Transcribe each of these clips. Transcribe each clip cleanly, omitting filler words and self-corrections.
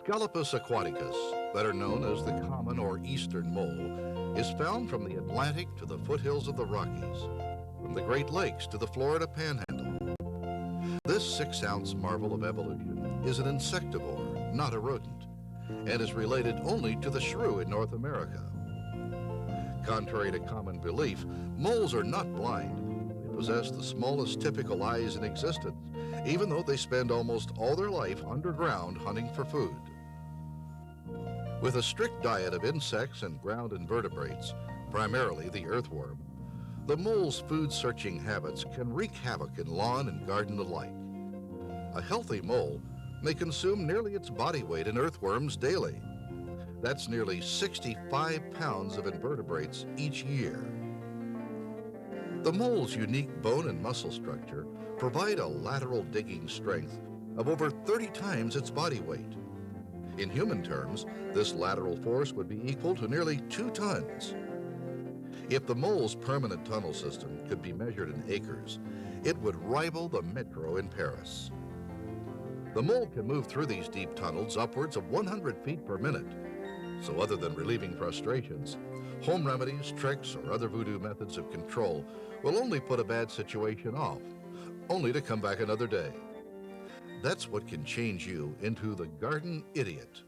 Scalopus aquaticus, better known as the common or eastern mole, is found from the Atlantic to the foothills of the Rockies, from the Great Lakes to the Florida Panhandle. This 6-ounce marvel of evolution is an insectivore, not a rodent, and is related only to the shrew in North America. Contrary to common belief, moles are not blind. They possess the smallest typical eyes in existence, even though they spend almost all their life underground hunting for food. With a strict diet of insects and ground invertebrates, primarily the earthworm, the mole's food-searching habits can wreak havoc in lawn and garden alike. A healthy mole may consume nearly its body weight in earthworms daily. That's nearly 65 pounds of invertebrates each year. The mole's unique bone and muscle structure provide a lateral digging strength of over 30 times its body weight. In human terms, this lateral force would be equal to nearly 2 tons. If the mole's permanent tunnel system could be measured in acres, it would rival the metro in Paris. The mole can move through these deep tunnels upwards of 100 feet per minute. So other than relieving frustrations, home remedies, tricks, or other voodoo methods of control will only put a bad situation off, only to come back another day. That's what can change you into the garden idiot.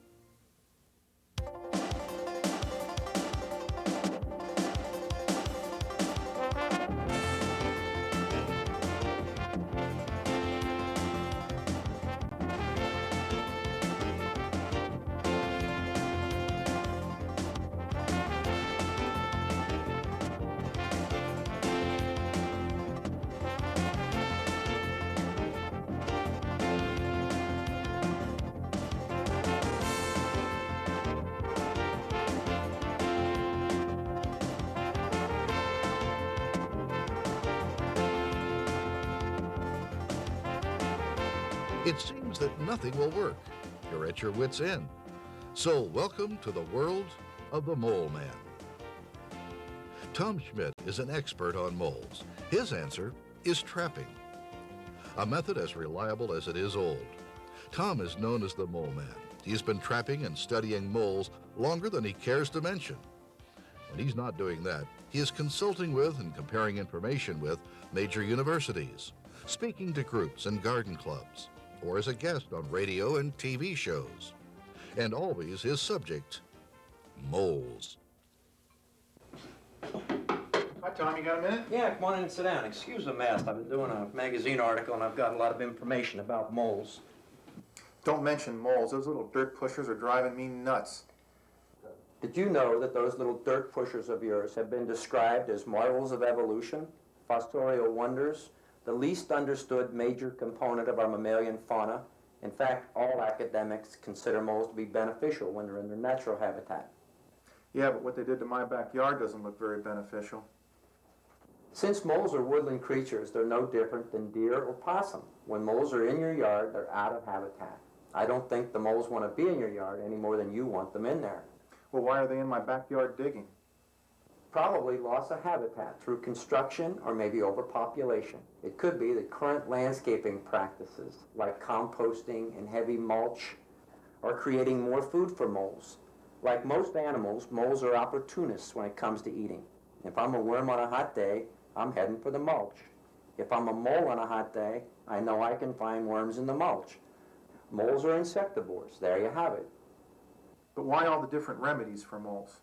It seems that nothing will work. You're at your wit's end. So welcome to the world of the Mole Man. Tom Schmidt is an expert on moles. His answer is trapping, a method as reliable as it is old. Tom is known as the Mole Man. He's been trapping and studying moles longer than he cares to mention. When he's not doing that, he is consulting with and comparing information with major universities, speaking to groups and garden clubs, or as a guest on radio and TV shows. And always his subject, moles. Hi, Tom, you got a minute? Yeah, come on in and sit down. Excuse the mess. I've been doing a magazine article and I've got a lot of information about moles. Don't mention moles. Those little dirt pushers are driving me nuts. Did you know that those little dirt pushers of yours have been described as marvels of evolution, fossorial wonders, the least understood major component of our mammalian fauna? In fact, all academics consider moles to be beneficial when they're in their natural habitat. Yeah, but what they did to my backyard doesn't look very beneficial. Since moles are woodland creatures, they're no different than deer or possum. When moles are in your yard, they're out of habitat. I don't think the moles want to be in your yard any more than you want them in there. Well, why are they in my backyard digging? Probably loss of habitat through construction or maybe overpopulation. It could be that current landscaping practices like composting and heavy mulch are creating more food for moles. Like most animals, moles are opportunists when it comes to eating. If I'm a worm on a hot day, I'm heading for the mulch. If I'm a mole on a hot day, I know I can find worms in the mulch. Moles are insectivores. There you have it. But why all the different remedies for moles?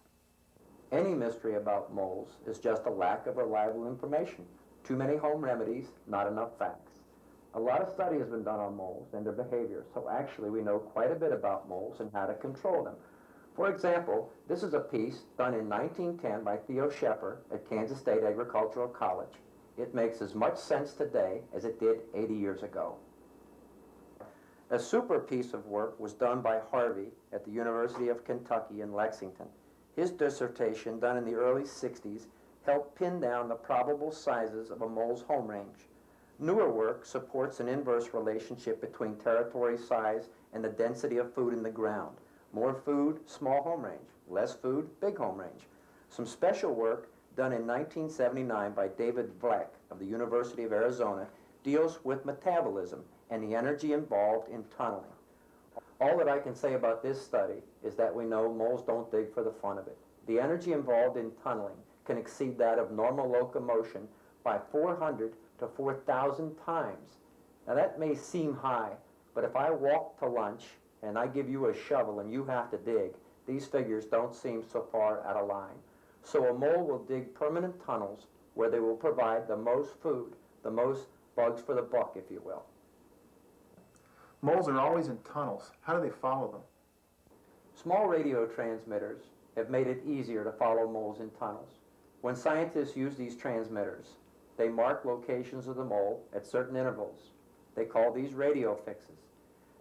Any mystery about moles is just a lack of reliable information. Too many home remedies, not enough facts. A lot of study has been done on moles and their behavior, so actually we know quite a bit about moles and how to control them. For example, this is a piece done in 1910 by Theo Schaeffer at Kansas State Agricultural College. It makes as much sense today as it did 80 years ago. A super piece of work was done by Harvey at the University of Kentucky in Lexington. His dissertation, done in the early 60s, helped pin down the probable sizes of a mole's home range. Newer work supports an inverse relationship between territory size and the density of food in the ground. More food, small home range. Less food, big home range. Some special work done in 1979 by David Vleck of the University of Arizona deals with metabolism and the energy involved in tunneling. All that I can say about this study is that we know moles don't dig for the fun of it. The energy involved in tunneling can exceed that of normal locomotion by 400 to 4,000 times. Now that may seem high, but if I walk to lunch and I give you a shovel and you have to dig, these figures don't seem so far out of line. So a mole will dig permanent tunnels where they will provide the most food, the most bugs for the buck, if you will. Moles are always in tunnels. How do they follow them? Small radio transmitters have made it easier to follow moles in tunnels. When scientists use these transmitters, they mark locations of the mole at certain intervals. They call these radio fixes.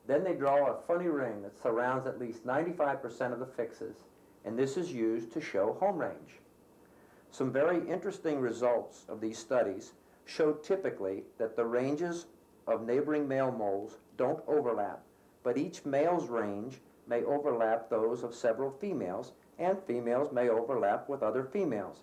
Then they draw a funny ring that surrounds at least 95% of the fixes, and this is used to show home range. Some very interesting results of these studies show typically that the ranges of neighboring male moles don't overlap, but each male's range may overlap those of several females, and females may overlap with other females.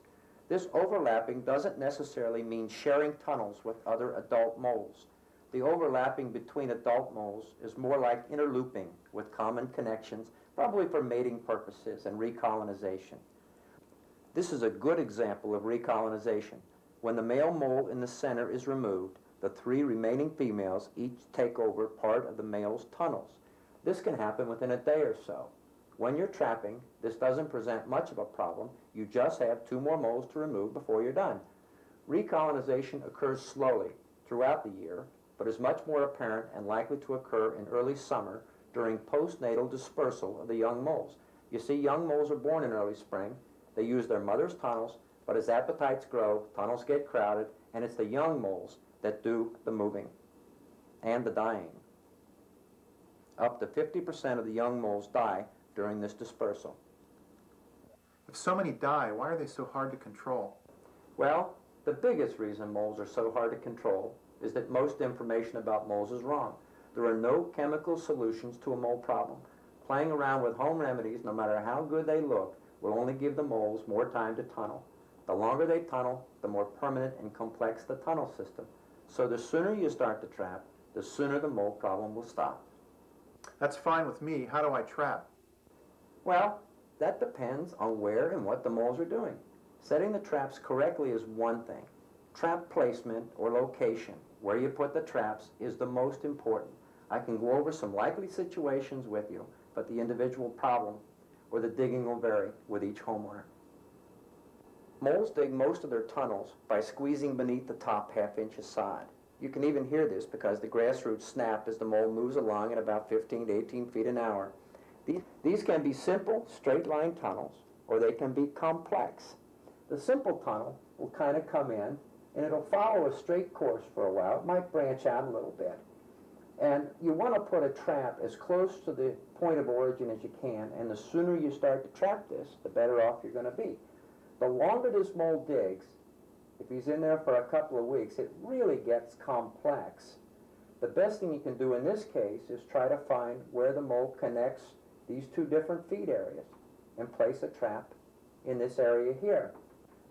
This overlapping doesn't necessarily mean sharing tunnels with other adult moles. The overlapping between adult moles is more like interlooping with common connections, probably for mating purposes and recolonization. This is a good example of recolonization. When the male mole in the center is removed, the three remaining females each take over part of the male's tunnels. This can happen within a day or so. When you're trapping, this doesn't present much of a problem. You just have 2 more moles to remove before you're done. Recolonization occurs slowly throughout the year, but is much more apparent and likely to occur in early summer during postnatal dispersal of the young moles. You see, young moles are born in early spring. They use their mother's tunnels, but as appetites grow, tunnels get crowded, and it's the young moles that do the moving and the dying. Up to 50% of the young moles die during this dispersal. If so many die, why are they so hard to control? Well, the biggest reason moles are so hard to control is that most information about moles is wrong. There are no chemical solutions to a mole problem. Playing around with home remedies, no matter how good they look, will only give the moles more time to tunnel. The longer they tunnel, the more permanent and complex the tunnel system. So the sooner you start the trap, the sooner the mole problem will stop. That's fine with me. How do I trap? Well, that depends on where and what the moles are doing. Setting the traps correctly is one thing. Trap placement or location, where you put the traps, is the most important. I can go over some likely situations with you, but the individual problem or the digging will vary with each homeowner. Moles dig most of their tunnels by squeezing beneath the top half-inch of sod. You can even hear this because the grass roots snap as the mole moves along at about 15 to 18 feet an hour. These can be simple, straight-line tunnels, or they can be complex. The simple tunnel will kind of come in, and it'll follow a straight course for a while. It might branch out a little bit. And you want to put a trap as close to the point of origin as you can, and the sooner you start to trap this, the better off you're going to be. The longer this mole digs, if he's in there for a couple of weeks, it really gets complex. The best thing you can do in this case is try to find where the mole connects these 2 different feed areas and place a trap in this area here.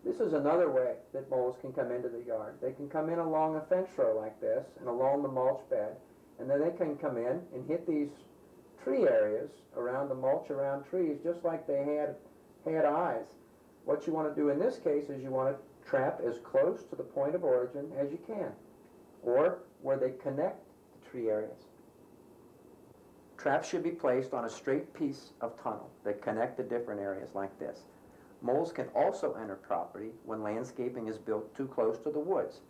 This is another way that moles can come into the yard. They can come in along a fence row like this and along the mulch bed, and then they can come in and hit these tree areas around the mulch around trees just like they had eyes. What you want to do in this case is you want to trap as close to the point of origin as you can, or where they connect the tree areas. Traps should be placed on a straight piece of tunnel that connect the different areas like this. Moles can also enter property when landscaping is built too close to the woods.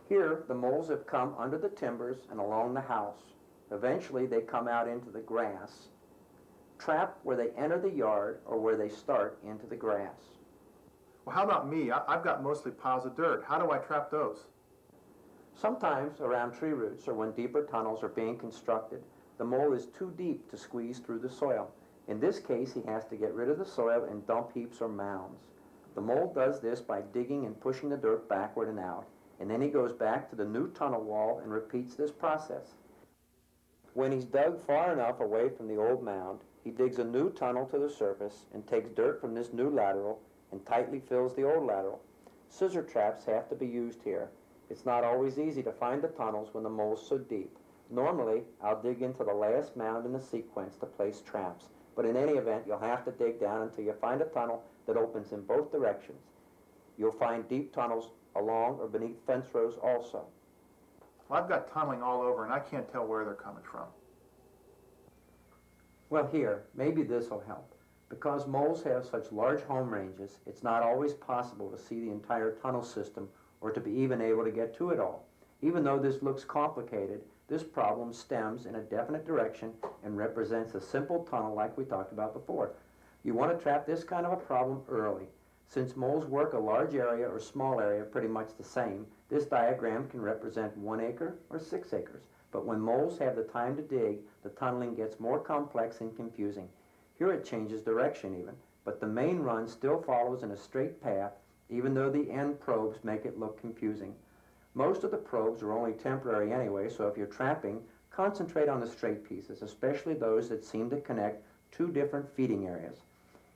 Here, the moles have come under the timbers and along the house. Eventually, they come out into the grass. Trap where they enter the yard or where they start into the grass. Well, how about me? I've got mostly piles of dirt. How do I trap those? Sometimes around tree roots or when deeper tunnels are being constructed, the mole is too deep to squeeze through the soil. In this case, he has to get rid of the soil in dump heaps or mounds. The mole does this by digging and pushing the dirt backward and out, and then he goes back to the new tunnel wall and repeats this process. When he's dug far enough away from the old mound, he digs a new tunnel to the surface and takes dirt from this new lateral and tightly fills the old lateral. Scissor traps have to be used here. It's not always easy to find the tunnels when the mole's so deep. Normally, I'll dig into the last mound in the sequence to place traps, but in any event, you'll have to dig down until you find a tunnel that opens in both directions. You'll find deep tunnels along or beneath fence rows also. Well, I've got tunneling all over, and I can't tell where they're coming from. Well, here, maybe this will help. Because moles have such large home ranges, it's not always possible to see the entire tunnel system or to be even able to get to it all. Even though this looks complicated, this problem stems in a definite direction and represents a simple tunnel like we talked about before. You want to trap this kind of a problem early. Since moles work a large area or small area pretty much the same, this diagram can represent 1 acre or 6 acres. But when moles have the time to dig, the tunneling gets more complex and confusing. Here it changes direction even, but the main run still follows in a straight path, even though the end probes make it look confusing. Most of the probes are only temporary anyway, so if you're trapping, concentrate on the straight pieces, especially those that seem to connect 2 different feeding areas.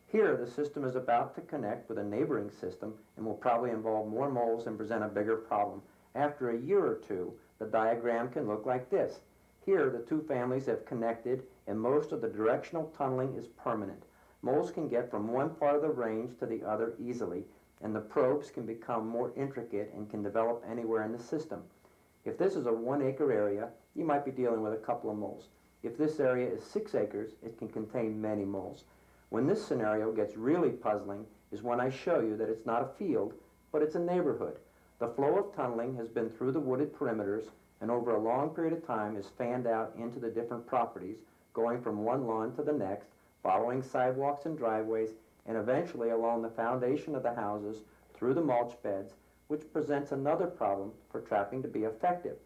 Here, the system is about to connect with a neighboring system and will probably involve more moles and present a bigger problem. After a year or 2, the diagram can look like this. Here, the 2 families have connected, and most of the directional tunneling is permanent. Moles can get from one part of the range to the other easily, and the probes can become more intricate and can develop anywhere in the system. If this is a 1 acre area, you might be dealing with a couple of moles. If this area is 6 acres, it can contain many moles. When this scenario gets really puzzling is when I show you that it's not a field, but it's a neighborhood. The flow of tunneling has been through the wooded perimeters and over a long period of time is fanned out into the different properties, going from one lawn to the next, following sidewalks and driveways, and eventually along the foundation of the houses through the mulch beds, which presents another problem for trapping to be effective.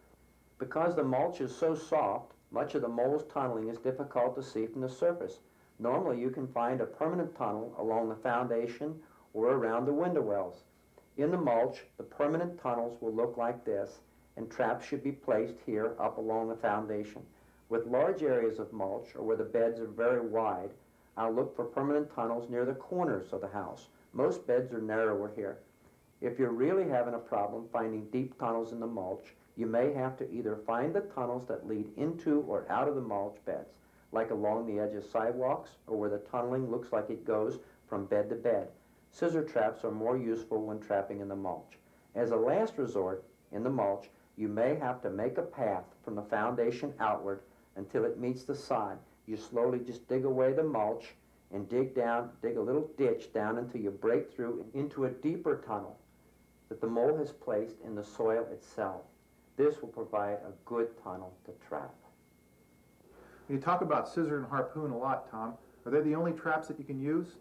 Because the mulch is so soft, much of the mole's tunneling is difficult to see from the surface. Normally you can find a permanent tunnel along the foundation or around the window wells. In the mulch, the permanent tunnels will look like this, and traps should be placed here up along the foundation. With large areas of mulch or where the beds are very wide, I'll look for permanent tunnels near the corners of the house. Most beds are narrower here. If you're really having a problem finding deep tunnels in the mulch, you may have to either find the tunnels that lead into or out of the mulch beds, like along the edge of sidewalks or where the tunneling looks like it goes from bed to bed. Scissor traps are more useful when trapping in the mulch. As a last resort, in the mulch, you may have to make a path from the foundation outward until it meets the sod. You slowly just dig away the mulch and dig a little ditch down until you break through into a deeper tunnel that the mole has placed in the soil itself. This will provide a good tunnel to trap. You talk about scissor and harpoon a lot, Tom. Are they the only traps that you can use?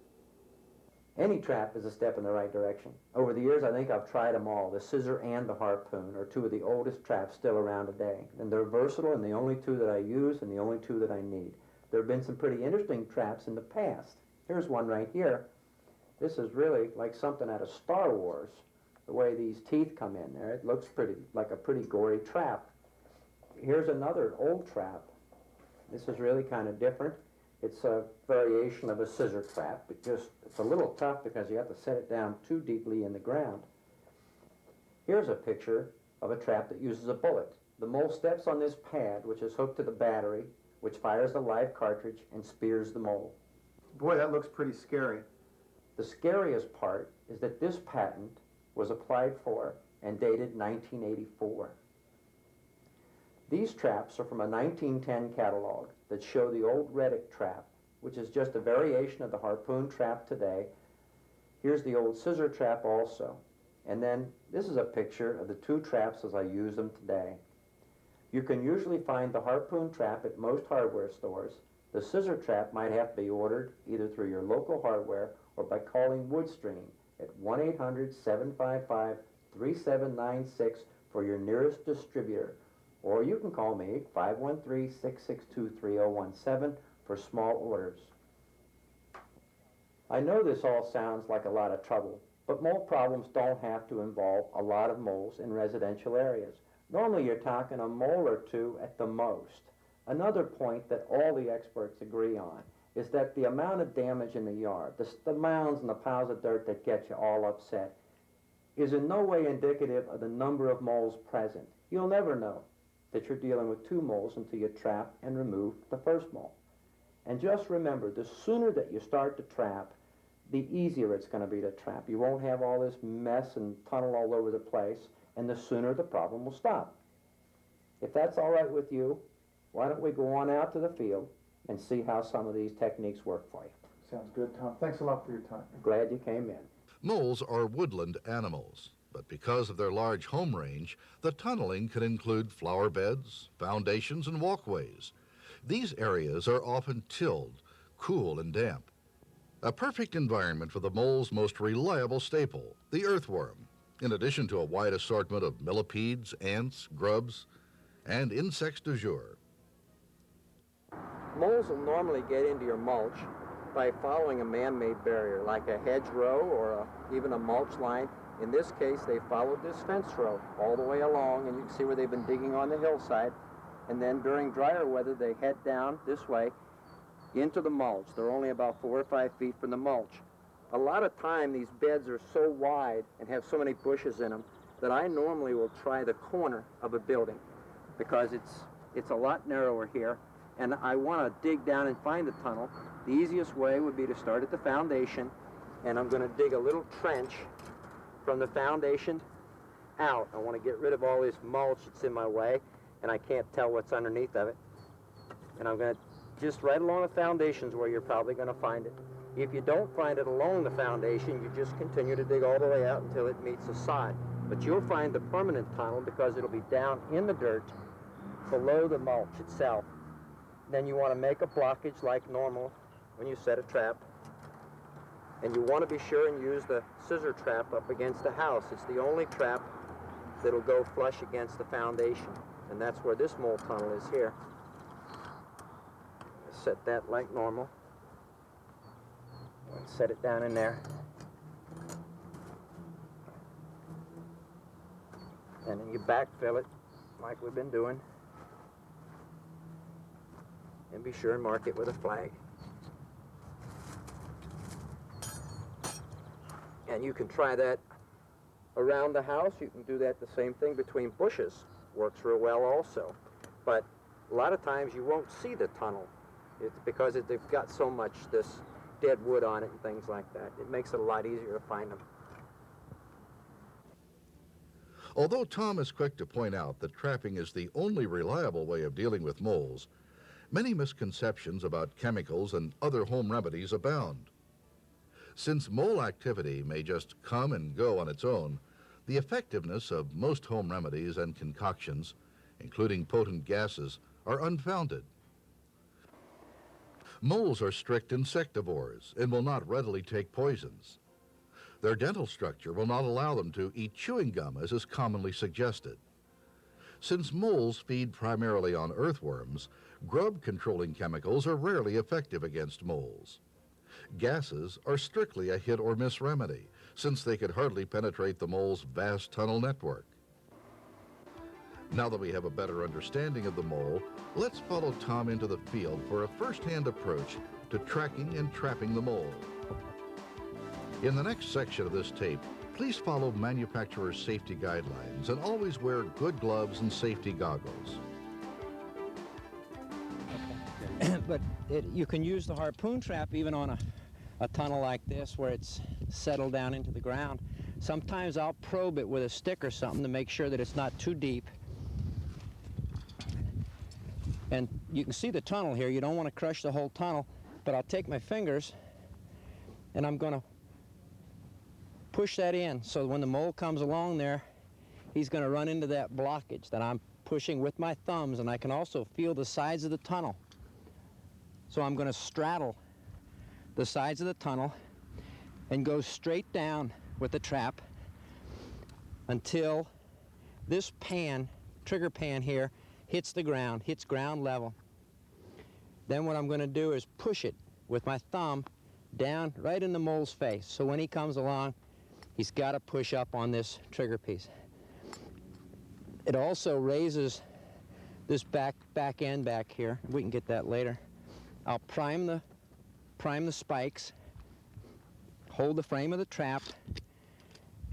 Any trap is a step in the right direction. Over the years, I think I've tried them all. The scissor and the harpoon are 2 of the oldest traps still around today. And they're versatile and the only 2 that I use and the only 2 that I need. There have been some pretty interesting traps in the past. Here's one right here. This is really like something out of Star Wars, the way these teeth come in there. It looks like a pretty gory trap. Here's another old trap. This is really kind of different. It's a variation of a scissor trap, but it's a little tough because you have to set it down too deeply in the ground. Here's a picture of a trap that uses a bullet. The mole steps on this pad, which is hooked to the battery, which fires a live cartridge and spears the mole. Boy, that looks pretty scary. The scariest part is that this patent was applied for and dated 1984. These traps are from a 1910 catalog that show the old Reddick trap, which is just a variation of the harpoon trap today. Here's the old scissor trap also. And then this is a picture of the 2 traps as I use them today. You can usually find the harpoon trap at most hardware stores. The scissor trap might have to be ordered either through your local hardware or by calling Woodstream at 1-800-755-3796 for your nearest distributor. Or you can call me, 513-662-3017, for small orders. I know this all sounds like a lot of trouble, but mole problems don't have to involve a lot of moles in residential areas. Normally you're talking a mole or 2 at the most. Another point that all the experts agree on is that the amount of damage in the yard, the mounds and the piles of dirt that get you all upset, is in no way indicative of the number of moles present. You'll never know. that you're dealing with two moles until you trap and remove the first mole. And just remember, the sooner that you start to trap, the easier it's going to be to trap. You won't have all this mess and tunnel all over the place, and the sooner the problem will stop. If that's all right with you, why don't we go on out to the field and see how some of these techniques work for you. Sounds good, Tom. Thanks a lot for your time. Glad you came in. Moles are woodland animals, but because of their large home range, the tunneling can include flower beds, foundations, and walkways. These areas are often tilled, cool, and damp. A perfect environment for the mole's most reliable staple, the earthworm, in addition to a wide assortment of millipedes, ants, grubs, and insects du jour. Moles will normally get into your mulch by following a man-made barrier, like a hedgerow or even a mulch line. In this case, they followed this fence row all the way along, and you can see where they've been digging on the hillside. And then during drier weather, they head down this way into the mulch. They're only about 4 or 5 feet from the mulch. A lot of time, these beds are so wide and have so many bushes in them that I normally will try the corner of a building because it's a lot narrower here, and I want to dig down and find the tunnel. The easiest way would be to start at the foundation, and I'm going to dig a little trench from the foundation out. I want to get rid of all this mulch that's in my way, and I can't tell what's underneath of it. And I'm going to just right along the foundations where you're probably going to find it. If you don't find it along the foundation, you just continue to dig all the way out until it meets the side. But you'll find the permanent tunnel because it'll be down in the dirt below the mulch itself. Then you want to make a blockage like normal when you set a trap. And you want to be sure and use the scissor trap up against the house. It's the only trap that'll go flush against the foundation. And that's where this mole tunnel is here. Set that like normal. And set it down in there. And then you backfill it like we've been doing. And be sure and mark it with a flag. And you can try that around the house. You can do that the same thing between bushes. Works real well also. But a lot of times you won't see the tunnel. It's because they've got so much this dead wood on it and things like that. It makes it a lot easier to find them. Although Tom is quick to point out that trapping is the only reliable way of dealing with moles, many misconceptions about chemicals and other home remedies abound. Since mole activity may just come and go on its own, the effectiveness of most home remedies and concoctions, including potent gases, are unfounded. Moles are strict insectivores and will not readily take poisons. Their dental structure will not allow them to eat chewing gum, as is commonly suggested. Since moles feed primarily on earthworms, grub-controlling chemicals are rarely effective against moles. Gases are strictly a hit-or-miss remedy, since they could hardly penetrate the mole's vast tunnel network. Now that we have a better understanding of the mole, let's follow Tom into the field for a first-hand approach to tracking and trapping the mole. In the next section of this tape, please follow manufacturer's safety guidelines and always wear good gloves and safety goggles. But you can use the harpoon trap even on a tunnel like this where it's settled down into the ground. Sometimes I'll probe it with a stick or something to make sure that it's not too deep. And you can see the tunnel here. You don't want to crush the whole tunnel, but I'll take my fingers and I'm going to push that in so when the mole comes along there, he's going to run into that blockage that I'm pushing with my thumbs, and I can also feel the sides of the tunnel. So I'm going to straddle the sides of the tunnel and go straight down with the trap until this pan, trigger pan here, hits the ground, hits ground level. Then what I'm going to do is push it with my thumb down right in the mole's face. So when he comes along, he's got to push up on this trigger piece. It also raises this back end back here. We can get that later. I'll prime the spikes, hold the frame of the trap,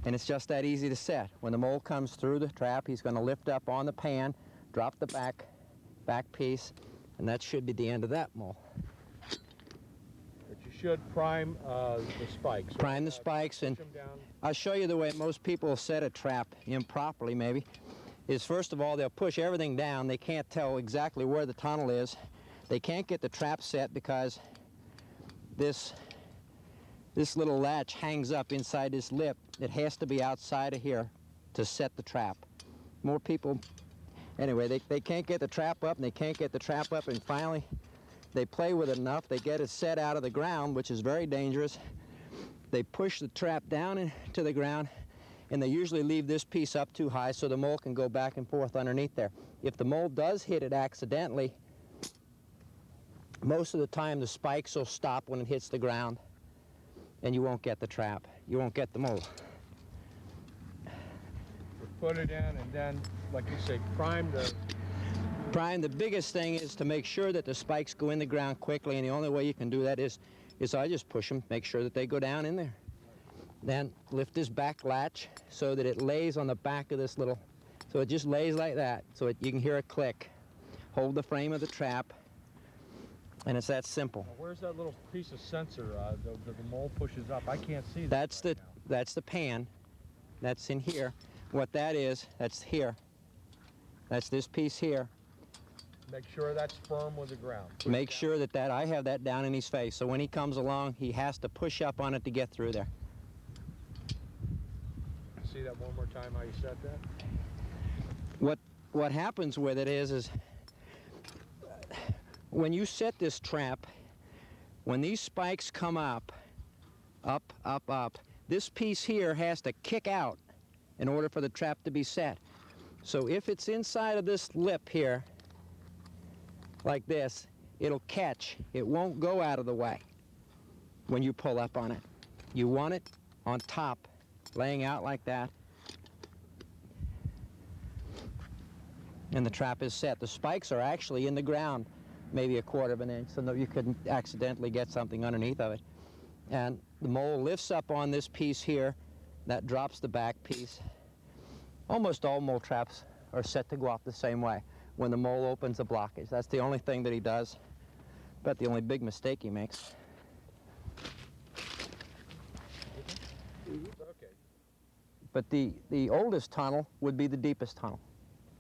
and it's just that easy to set. When the mole comes through the trap, he's going to lift up on the pan, drop the back piece, and that should be the end of that mole. But you should prime the spikes. Prime the spikes, and push 'em down. I'll show you the way most people set a trap improperly, maybe, is first of all, they'll push everything down. They can't tell exactly where the tunnel is. They can't get the trap set because this little latch hangs up inside this lip. It has to be outside of here to set the trap. More people, anyway, they can't get the trap up, and they can't get the trap up, and finally they play with it enough, they get it set out of the ground, which is very dangerous. They push the trap down into the ground, and they usually leave this piece up too high so the mole can go back and forth underneath there. If the mole does hit it accidentally, most of the time the spikes will stop when it hits the ground, and you won't get the trap. You won't get the mole. Put it in, and then, like you say, prime the... Prime, the biggest thing is to make sure that the spikes go in the ground quickly, and the only way you can do that is I just push them, make sure that they go down in there. Then lift this back latch so that it lays on the back of this little, so it just lays like that, so you can hear a click. Hold the frame of the trap, and it's that simple. Now, where's that little piece of sensor the mole pushes up? I can't see that. That's the pan. That's in here. What that is, that's here. That's this piece here. Make sure that's firm with the ground. Make sure that I have that down in his face, so when he comes along, he has to push up on it to get through there. See that one more time, how you set that? What happens with it is when you set this trap, when these spikes come up, this piece here has to kick out in order for the trap to be set. So if it's inside of this lip here, like this, it'll catch. It won't go out of the way when you pull up on it. You want it on top, laying out like that, and the trap is set. The spikes are actually in the ground, maybe a quarter of an inch, so that you couldn't accidentally get something underneath of it. And the mole lifts up on this piece here, that drops the back piece. Almost all mole traps are set to go off the same way when the mole opens a blockage. That's the only thing that he does, but the only big mistake he makes. Okay. But the oldest tunnel would be the deepest tunnel.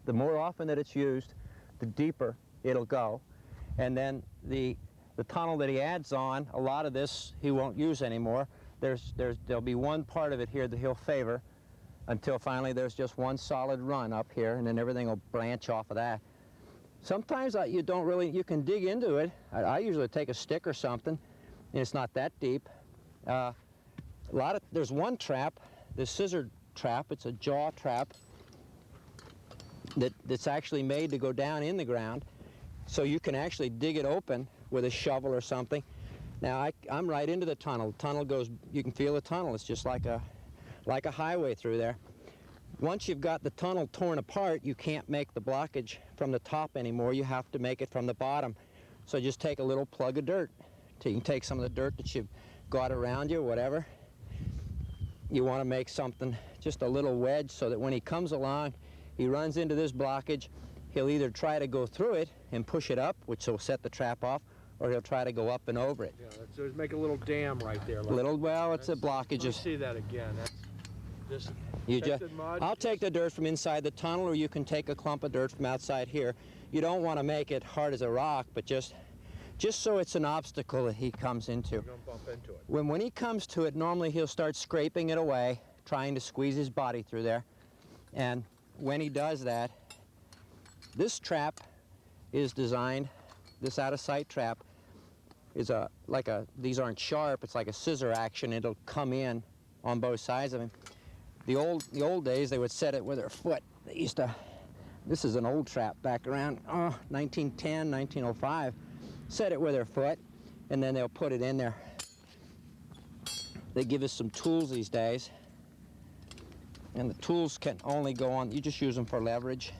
The more often that it's used, the deeper it'll go. And then the tunnel that he adds on, a lot of this he won't use anymore. There'll be one part of it here that he'll favor until finally there's just one solid run up here, and then everything will branch off of that. Sometimes you can dig into it. I usually take a stick or something, and it's not that deep. There's one trap, the scissor trap. It's a jaw trap that's actually made to go down in the ground, so you can actually dig it open with a shovel or something. Now I'm right into the tunnel. The tunnel goes, you can feel the tunnel. It's just like a highway through there. Once you've got the tunnel torn apart, you can't make the blockage from the top anymore. You have to make it from the bottom. So just take a little plug of dirt. So you can take some of the dirt that you've got around you, whatever. You want to make something, just a little wedge, so that when he comes along, he runs into this blockage. He'll either try to go through it and push it up, which will set the trap off, or he'll try to go up and over it. Yeah, so just make a little dam right there. It's a blockage. Let's see that again. That's this. I'll take the dirt from inside the tunnel, or you can take a clump of dirt from outside here. You don't want to make it hard as a rock, but just so it's an obstacle that he comes into. You don't bump into it. When he comes to it, normally he'll start scraping it away, trying to squeeze his body through there. And when he does that, this trap is designed, this out-of-sight trap is these aren't sharp, it's like a scissor action. It'll come in on both sides of him. The old days, they would set it with their foot. They used to, this is an old trap back around 1910, 1905. Set it with their foot, and then they'll put it in there. They give us some tools these days, and the tools can only go on, you just use them for leverage.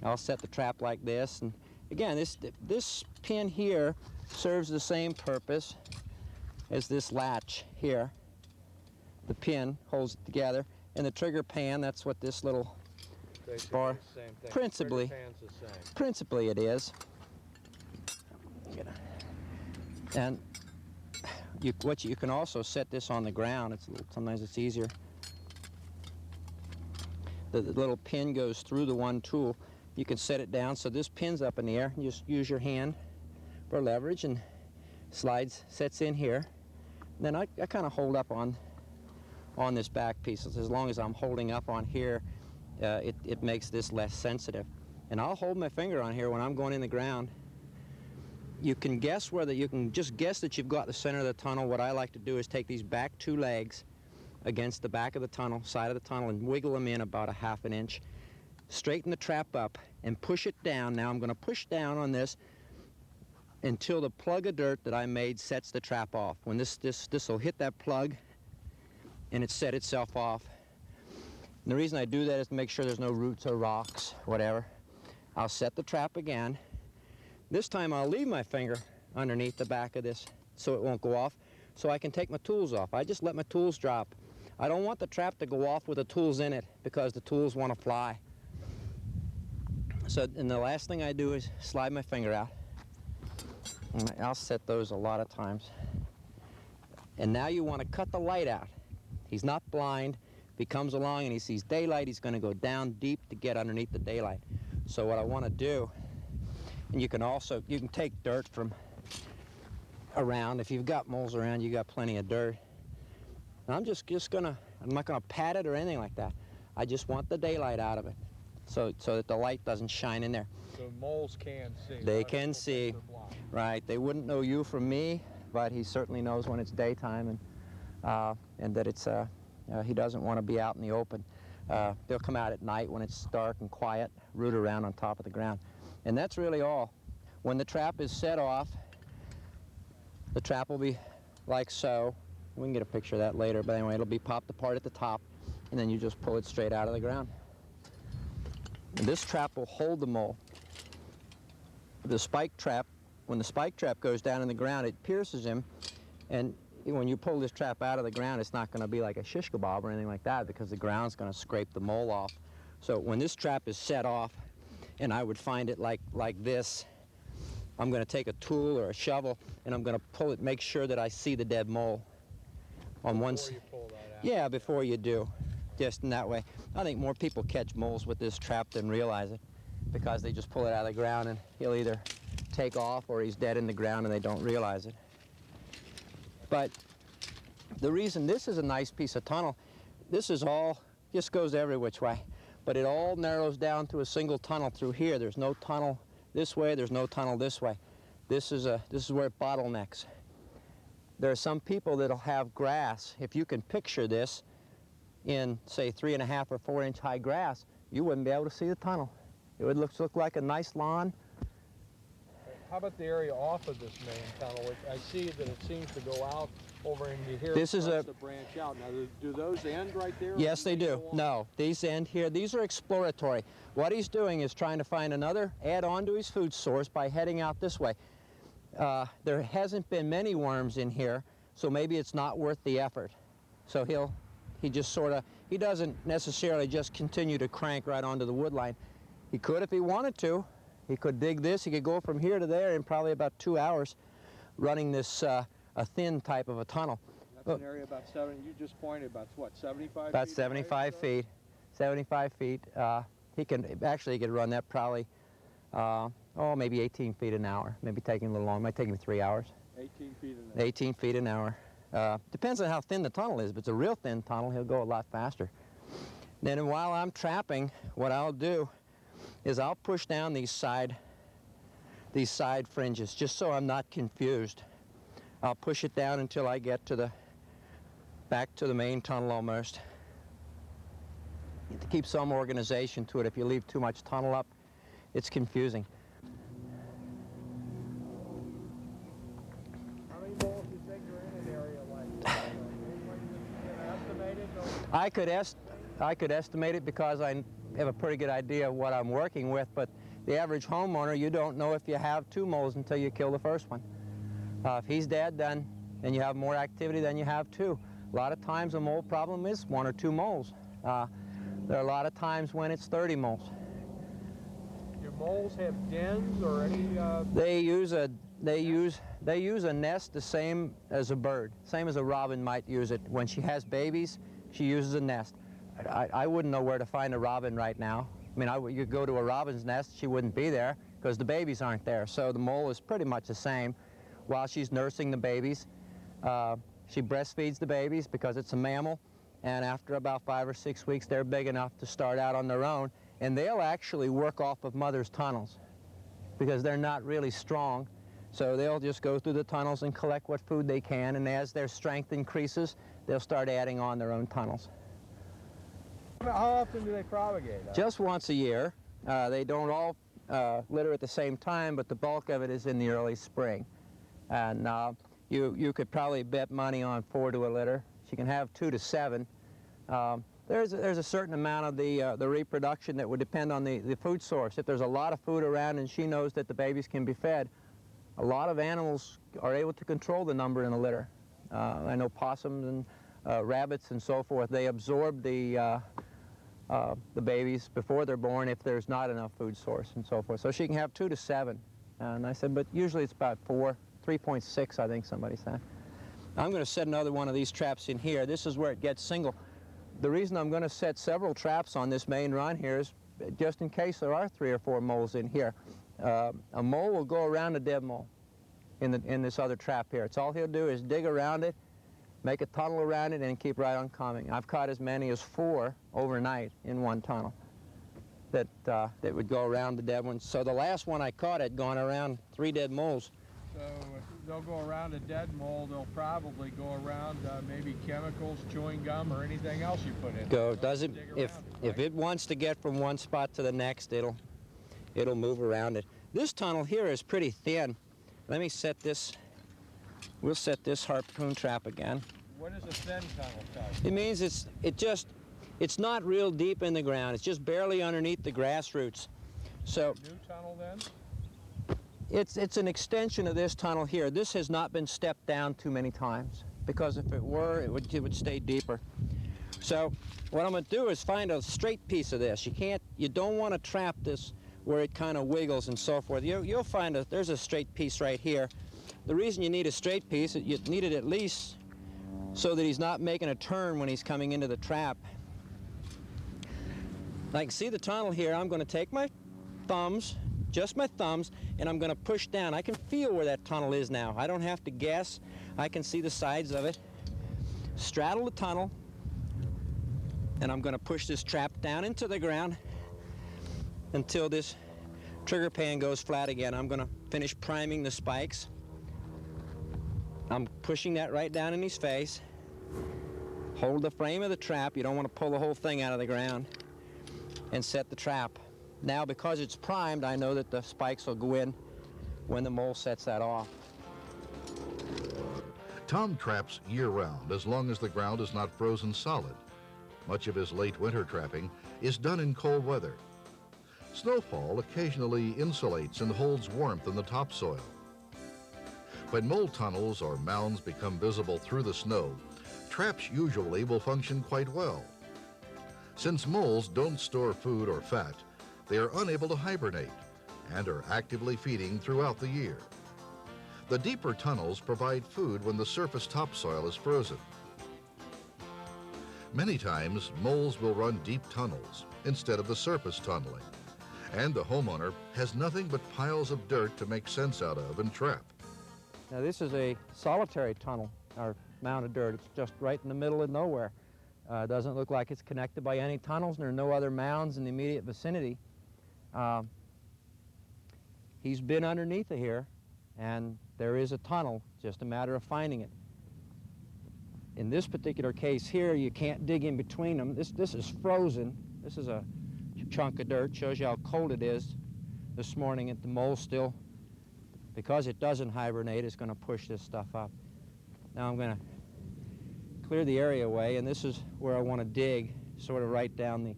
I'll set the trap like this, and again, this pin here serves the same purpose as this latch here. The pin holds it together, and the trigger pan, that's what this little Basically bar. the same thing. Principally. Critter pan's the same. Principally it is. And you can also set this on the ground. Sometimes it's easier. The little pin goes through the one tool. You can set it down so this pin's up in the air. You just use your hand for leverage and sets in here. Then I kind of hold up on this back piece. As long as I'm holding up on here, it makes this less sensitive. And I'll hold my finger on here when I'm going in the ground. You can just guess that you've got the center of the tunnel. What I like to do is take these back two legs against the back of the tunnel, side of the tunnel, and wiggle them in about a half an inch. Straighten the trap up and push it down. Now I'm going to push down on this until the plug of dirt that I made sets the trap off. When this will hit that plug and it set itself off. And the reason I do that is to make sure there's no roots or rocks, whatever. I'll set the trap again. This time I'll leave my finger underneath the back of this so it won't go off, so I can take my tools off. I just let my tools drop. I don't want the trap to go off with the tools in it because the tools want to fly. So, and the last thing I do is slide my finger out. And I'll set those a lot of times. And now you want to cut the light out. He's not blind. If he comes along and he sees daylight, he's going to go down deep to get underneath the daylight. So what I want to do, and you can take dirt from around. If you've got moles around, you got plenty of dirt. And I'm not gonna pat it or anything like that. I just want the daylight out of it, so that the light doesn't shine in there. So moles can see. They can see, right? They wouldn't know you from me, but he certainly knows when it's daytime, and that it's he doesn't want to be out in the open. They'll come out at night when it's dark and quiet, root around on top of the ground, and that's really all. When the trap is set off, the trap will be like so. We can get a picture of that later, but anyway, it'll be popped apart at the top, and then you just pull it straight out of the ground. And this trap will hold the mole. The spike trap, when the spike trap goes down in the ground, it pierces him, and when you pull this trap out of the ground, it's not going to be like a shish kebab or anything like that because the ground's going to scrape the mole off. So when this trap is set off, and I would find it like this, I'm going to take a tool or a shovel, and I'm going to pull it, make sure that I see the dead mole on one side. Before you pull that out. Yeah, before you do, just in that way. I think more people catch moles with this trap than realize it because they just pull it out of the ground and he'll either take off or he's dead in the ground and they don't realize it. But the reason this is a nice piece of tunnel, this just goes every which way, but it all narrows down to a single tunnel through here. There's no tunnel this way, there's no tunnel this way. This is where it bottlenecks. There are some people that'll have grass. If you can picture this in, say, 3.5 or 4 inch high grass, you wouldn't be able to see the tunnel. It would look like a nice lawn. How about the area off of this main tunnel? I see that it seems to go out over into here. This is to branch out. Now, do those end right there? Yes, they do. No, these end here. These are exploratory. What he's doing is trying to find another add-on to his food source by heading out this way. There hasn't been many worms in here, so maybe it's not worth the effort. So he doesn't necessarily just continue to crank right onto the wood line. He could if he wanted to. He could dig this. He could go from here to there in probably about 2 hours running this a thin type of a tunnel. That's an area about 70, you just pointed about, what, 75 about feet? 75 feet. 75 feet. He could run that probably, maybe 18 feet an hour. Maybe taking a little long. Might take him 3 hours. 18 feet an hour. 18 feet an hour. Depends on how thin the tunnel is. If it's a real thin tunnel, he'll go a lot faster. Then while I'm trapping, what I'll do is I'll push down these side fringes, just so I'm not confused. I'll push it down until I get back to the main tunnel almost. You have to keep some organization to it. If you leave too much tunnel up, it's confusing. How many moles do you think are in an area like that? I could estimate it because I have a pretty good idea of what I'm working with, but the average homeowner, you don't know if you have 2 moles until you kill the first one. If he's dead, then you have more activity than you have 2. A lot of times a mole problem is 1 or 2 moles. There are a lot of times when it's 30 moles. Do moles have dens or any? They use a nest the same as a bird, same as a robin might use it. When she has babies, she uses a nest. I wouldn't know where to find a robin right now. I mean, you go to a robin's nest, she wouldn't be there because the babies aren't there. So the mole is pretty much the same. While she's nursing the babies, she breastfeeds the babies because it's a mammal, and after about 5 or 6 weeks, they're big enough to start out on their own, and they'll actually work off of mother's tunnels because they're not really strong. So they'll just go through the tunnels and collect what food they can, and as their strength increases, they'll start adding on their own tunnels. How often do they propagate? Just once a year. They don't all litter at the same time, but the bulk of it is in the early spring. And you could probably bet money on 4 to a litter. She can have 2 to 7. There's a certain amount of the reproduction that would depend on the food source. If there's a lot of food around and she knows that the babies can be fed, a lot of animals are able to control the number in a litter. I know possums and rabbits and so forth, they absorb the babies before they're born if there's not enough food source and so forth. So she can have 2 to 7. And I said, but usually it's about 4, 3.6, I think somebody said. I'm going to set another one of these traps in here. This is where it gets single. The reason I'm going to set several traps on this main run here is just in case there are 3 or 4 moles in here. A mole will go around a dead mole in this other trap here. It's all he'll do is dig around it, make a tunnel around it, and keep right on coming. I've caught as many as 4 overnight in one tunnel that would go around the dead ones. So the last one I caught had gone around 3 dead moles. So if they'll go around a dead mole, they'll probably go around maybe chemicals, chewing gum, or anything else you put in. If it wants to get from one spot to the next, it'll move around it. This tunnel here is pretty thin. Let me set this. We'll set this harpoon trap again. What is a thin tunnel type? It means it's not real deep in the ground. It's just barely underneath the grass roots. So New tunnel then? it's an extension of this tunnel here. This has not been stepped down too many times because if it were, it would stay deeper. So what I'm going to do is find a straight piece of this. You don't want to trap this where it kind of wiggles and so forth. You'll find there's a straight piece right here. The reason you need a straight piece, you need it at least so that he's not making a turn when he's coming into the trap. I can see the tunnel here. I'm going to take my thumbs, just my thumbs, and I'm going to push down. I can feel where that tunnel is now. I don't have to guess. I can see the sides of it. Straddle the tunnel, and I'm going to push this trap down into the ground until this trigger pan goes flat again. I'm going to finish priming the spikes. I'm pushing that right down in his face. Hold the frame of the trap. You don't want to pull the whole thing out of the ground. And set the trap. Now, because it's primed, I know that the spikes will go in when the mole sets that off. Tom traps year-round as long as the ground is not frozen solid. Much of his late winter trapping is done in cold weather. Snowfall occasionally insulates and holds warmth in the topsoil. When mole tunnels or mounds become visible through the snow, traps usually will function quite well. Since moles don't store food or fat, they are unable to hibernate and are actively feeding throughout the year. The deeper tunnels provide food when the surface topsoil is frozen. Many times, moles will run deep tunnels instead of the surface tunneling, and the homeowner has nothing but piles of dirt to make sense out of and trap. Now this is a solitary tunnel, or mound of dirt. It's just right in the middle of nowhere. It doesn't look like it's connected by any tunnels, and there are no other mounds in the immediate vicinity. He's been underneath of here, and there is a tunnel, just a matter of finding it. In this particular case here, you can't dig in between them. This is frozen. This is a chunk of dirt, shows you how cold it is this morning. At the mole still, because it doesn't hibernate, it's going to push this stuff up. Now I'm going to clear the area away, and this is where I want to dig, sort of right down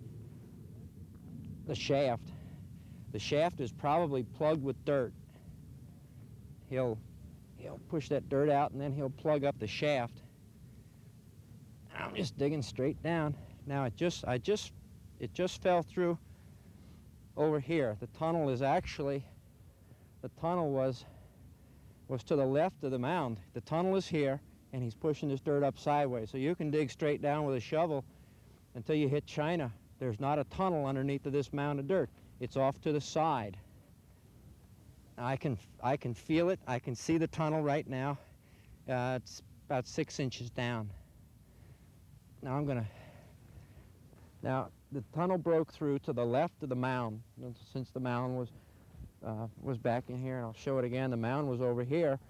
the shaft. The shaft is probably plugged with dirt. He'll push that dirt out, and then he'll plug up the shaft. I'm just digging straight down. Now I just it just fell through over here. The tunnel is actually, the tunnel was to the left of the mound. The tunnel is here, and he's pushing this dirt up sideways. So you can dig straight down with a shovel until you hit China. There's not a tunnel underneath of this mound of dirt. It's off to the side. I can feel it. I can see the tunnel right now. It's about 6 inches down. Now the tunnel broke through to the left of the mound. Since the mound was back in here, and I'll show it again. The mound was over here,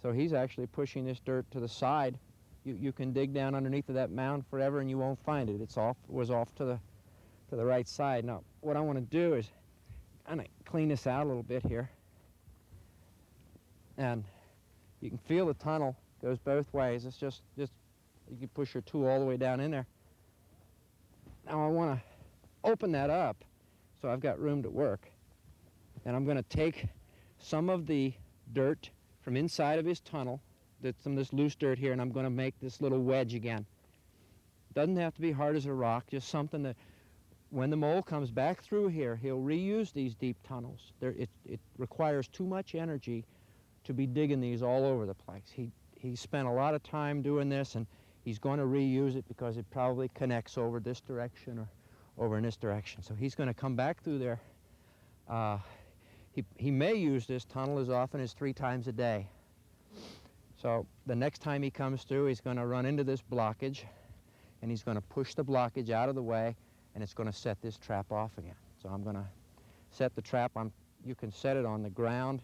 so he's actually pushing this dirt to the side. You can dig down underneath of that mound forever, and you won't find it. It was off to the right side. Now, what I want to do is kind of clean this out a little bit here, and you can feel the tunnel goes both ways. It's just you can push your tool all the way down in there. Now I want to open that up so I've got room to work. And I'm going to take some of the dirt from inside of his tunnel, some of this loose dirt here, and I'm going to make this little wedge again. Doesn't have to be hard as a rock, just something that when the mole comes back through here, he'll reuse these deep tunnels. It requires too much energy to be digging these all over the place. He spent a lot of time doing this, and he's going to reuse it because it probably connects over this direction or over in this direction. So he's going to come back through there. He may use this tunnel as often as 3 times a day. So the next time he comes through, he's going to run into this blockage, and he's going to push the blockage out of the way, and it's going to set this trap off again. So I'm going to set the trap on. You can set it on the ground.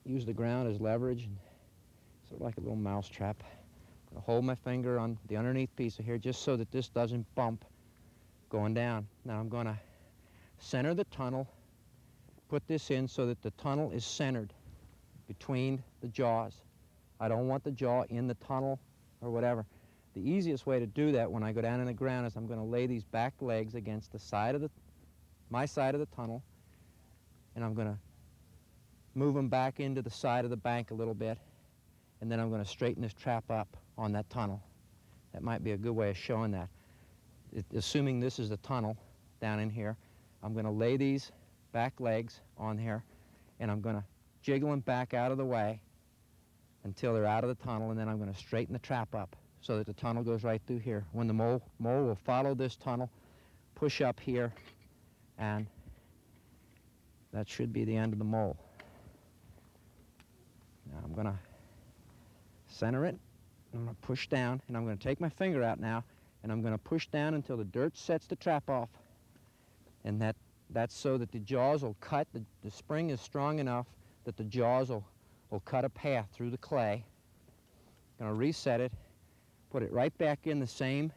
Use the ground as leverage, and sort of like a little mouse trap. I'm going to hold my finger on the underneath piece of here just so that this doesn't bump going down. Now I'm going to center the tunnel, put this in so that the tunnel is centered between the jaws. I don't want the jaw in the tunnel or whatever. The easiest way to do that when I go down in the ground is I'm going to lay these back legs against the side of my side of the tunnel, and I'm going to move them back into the side of the bank a little bit, and then I'm going to straighten this trap up on that tunnel. That might be a good way of showing that. Assuming this is the tunnel down in here, I'm going to lay these back legs on here, and I'm going to jiggle them back out of the way until they're out of the tunnel, and then I'm going to straighten the trap up so that the tunnel goes right through here. When the mole will follow this tunnel, push up here, and that should be the end of the mole. Now I'm going to center it. I'm going to push down, and I'm going to take my finger out now, and I'm going to push down until the dirt sets the trap off. And that's so that the jaws will cut. The spring is strong enough that the jaws will cut a path through the clay. I'm going to reset it, put it right back in the same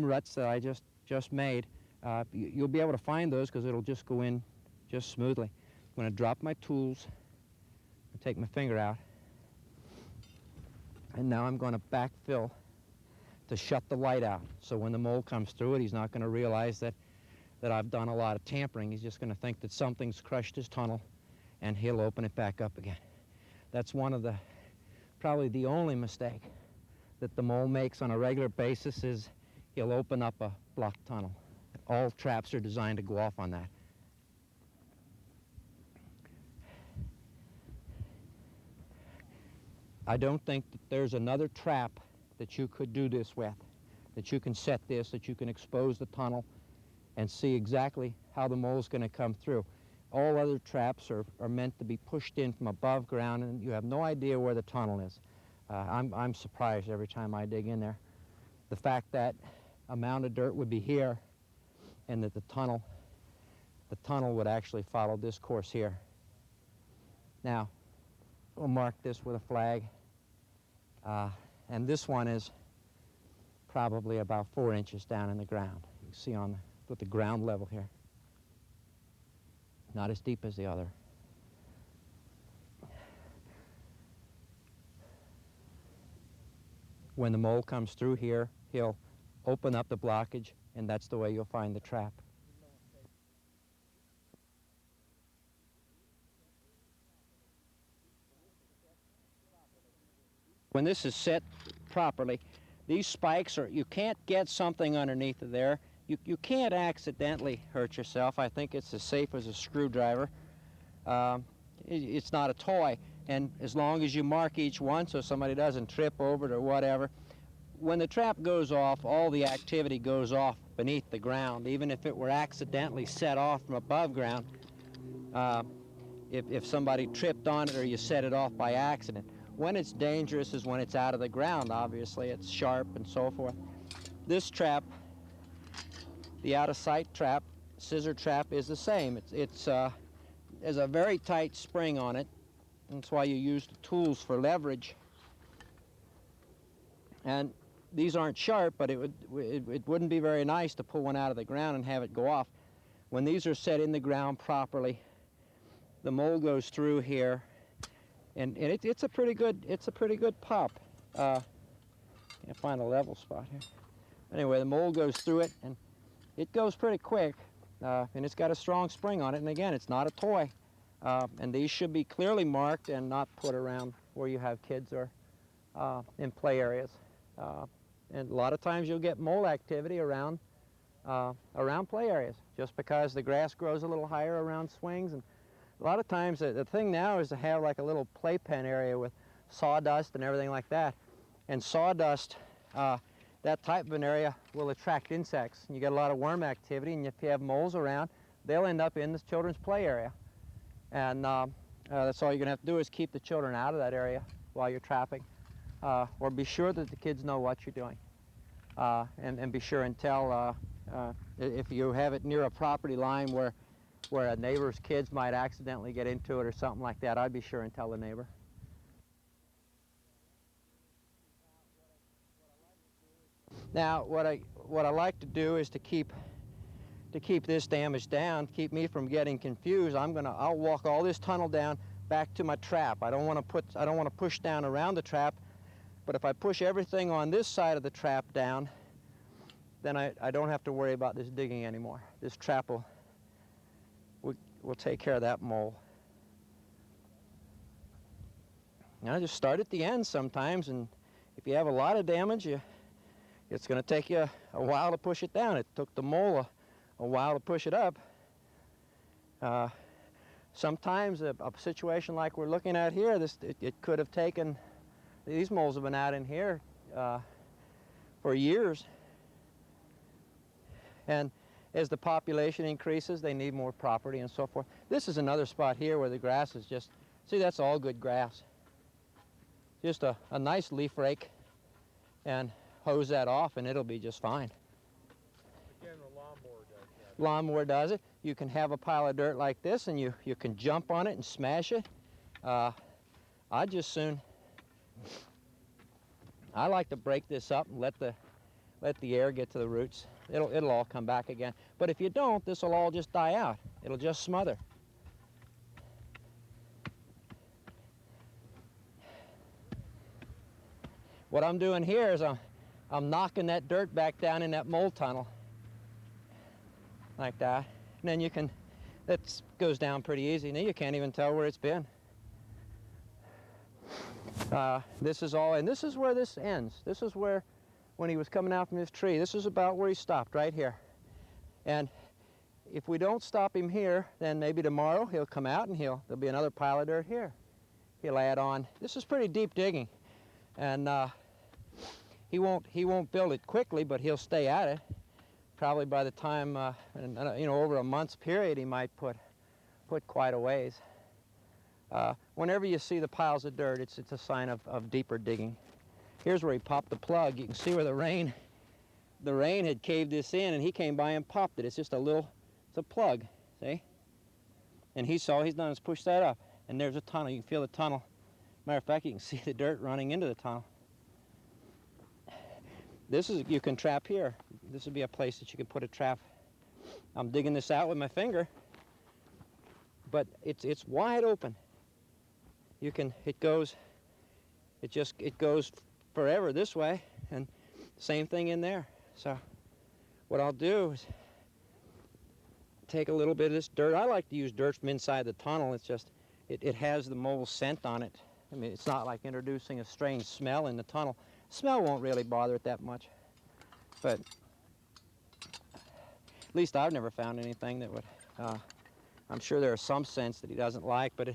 ruts that I just made. You'll be able to find those because it'll just go in just smoothly. I'm going to drop my tools and take my finger out. And now I'm going to backfill to shut the light out. So when the mole comes through it, he's not going to realize that I've done a lot of tampering. He's just going to think that something's crushed his tunnel, and he'll open it back up again. That's probably the only mistake that the mole makes on a regular basis is he'll open up a blocked tunnel. All traps are designed to go off on that. I don't think that there's another trap that you could do this with, that you can set this, that you can expose the tunnel and see exactly how the mole's going to come through. All other traps are meant to be pushed in from above ground, and you have no idea where the tunnel is. I'm surprised every time I dig in there. The fact that a mound of dirt would be here and that the tunnel would actually follow this course here. Now, we'll mark this with a flag. And this one is probably about 4 inches down in the ground. You can see with the ground level here. Not as deep as the other. When the mole comes through here, he'll open up the blockage, and that's the way you'll find the trap. When this is set properly, these spikes are, you can't get something underneath of there. You can't accidentally hurt yourself. I think it's as safe as a screwdriver. It's not a toy. And as long as you mark each one so somebody doesn't trip over it or whatever, when the trap goes off, all the activity goes off beneath the ground, even if it were accidentally set off from above ground. If somebody tripped on it or you set it off by accident. When it's dangerous is when it's out of the ground, obviously. It's sharp and so forth. This trap, the out-of-sight trap, scissor trap, is the same. There's a very tight spring on it. That's why you use the tools for leverage. And these aren't sharp, but it wouldn't be very nice to pull one out of the ground and have it go off. When these are set in the ground properly, the mole goes through here, and it's a pretty good pop. Can't find a level spot here. Anyway, the mole goes through it, and it goes pretty quick, and it's got a strong spring on it. And again, it's not a toy, and these should be clearly marked and not put around where you have kids or in play areas. And a lot of times you'll get mole activity around play areas, just because the grass grows a little higher around swings. And a lot of times the thing now is to have like a little playpen area with sawdust and everything like that. And sawdust, that type of an area will attract insects. And you get a lot of worm activity, and if you have moles around, they'll end up in this children's play area. And that's all you're going to have to do is keep the children out of that area while you're trapping. Or be sure that the kids know what you're doing. And be sure and tell, if you have it near a property line where a neighbor's kids might accidentally get into it or something like that, I'd be sure and tell the neighbor. Now, what I like to do is to keep this damage down, keep me from getting confused. I'll walk all this tunnel down back to my trap. I don't want to push down around the trap, but if I push everything on this side of the trap down, then I don't have to worry about this digging anymore. This trap will take care of that mole. Now just start at the end sometimes, and if you have a lot of damage, it's going to take you a while to push it down. It took the mole a while to push it up. Sometimes a situation like we're looking at here, it could have taken, these moles have been out in here for years. And as the population increases, they need more property and so forth. This is another spot here where the grass is just, see, that's all good grass. Just a nice leaf rake and hose that off and it'll be just fine. Again, the lawnmower does that. Lawnmower does it. You can have a pile of dirt like this and you can jump on it and smash it. I'd just soon, I like to break this up and let the air get to the roots. It'll all come back again. But if you don't, this will all just die out. It'll just smother. What I'm doing here is I'm knocking that dirt back down in that mole tunnel. Like that. And then you can, that goes down pretty easy. Now you can't even tell where it's been. This is all, and this is where this ends. This is where, when he was coming out from his tree, this is about where he stopped, right here. And if we don't stop him here, then maybe tomorrow he'll come out and there'll be another pile of dirt here. He'll add on. This is pretty deep digging. And he won't build it quickly, but he'll stay at it. Probably by the time, over a month's period, he might put quite a ways. Whenever you see the piles of dirt, it's a sign of deeper digging. Here's where he popped the plug. You can see where the rain had caved this in, and he came by and popped it. It's just it's a plug, see? And all he's done is push that up, and there's a tunnel. You can feel the tunnel. Matter of fact, you can see the dirt running into the tunnel. You can trap here. This would be a place that you could put a trap. I'm digging this out with my finger, but it's wide open. It goes forever this way, and same thing in there. So what I'll do is take a little bit of this dirt. I like to use dirt from inside the tunnel. It's just, it has the mole scent on it. I mean, it's not like introducing a strange smell in the tunnel. Smell won't really bother it that much, but at least I've never found anything that would, I'm sure there are some scents that he doesn't like, but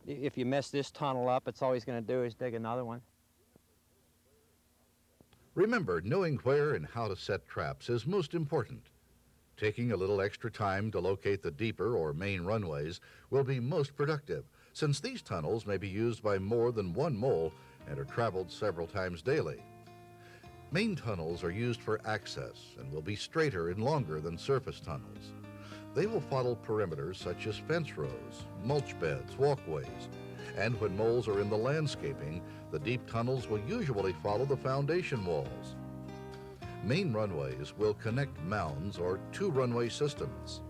if you mess this tunnel up, it's all he's going to do is dig another one. Remember, knowing where and how to set traps is most important. Taking a little extra time to locate the deeper or main runways will be most productive, since these tunnels may be used by more than one mole and are traveled several times daily. Main tunnels are used for access and will be straighter and longer than surface tunnels. They will follow perimeters such as fence rows, mulch beds, walkways, and when moles are in the landscaping, the deep tunnels will usually follow the foundation walls. Main runways will connect mounds or two-runway systems.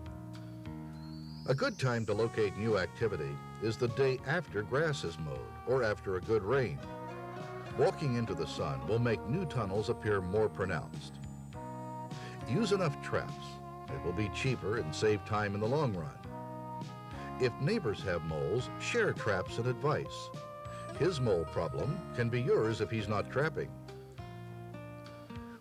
A good time to locate new activity is the day after grass is mowed or after a good rain. Walking into the sun will make new tunnels appear more pronounced. Use enough traps. It will be cheaper and save time in the long run. If neighbors have moles, share traps and advice. His mole problem can be yours if he's not trapping.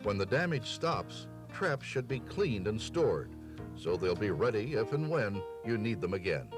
When the damage stops, traps should be cleaned and stored, so they'll be ready if and when you need them again.